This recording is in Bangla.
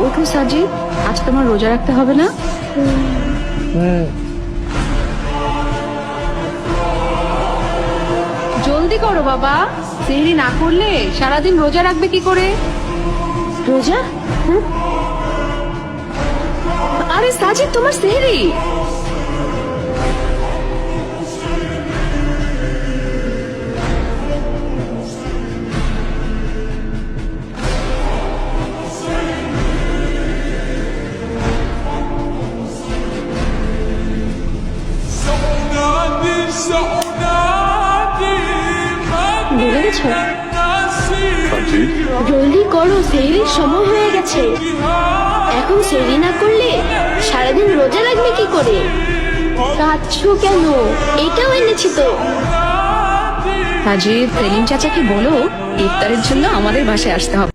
ওঠো সাজিদ, আজ তোমার রোজা রাখতে হবে না? জলদি করো বাবা, সেহরি না করলে সারাদিন রোজা রাখবে কি করে? রোজা? আরে সাজিদ, তোমার সেহরি। ভুলে গেছো? সাজিদ, জলদি করো, সেহরির সময় হয়ে গেছে। এখন সেহরি না করলে সারাদিন রোজা রাখবে কি করে? কাঁদছো কেন? এটাও এনেছি তো। সাজিদ, সেলিম চাচাকে বলো ইফতারের জন্য আমাদের বাসায় আসতে হবে।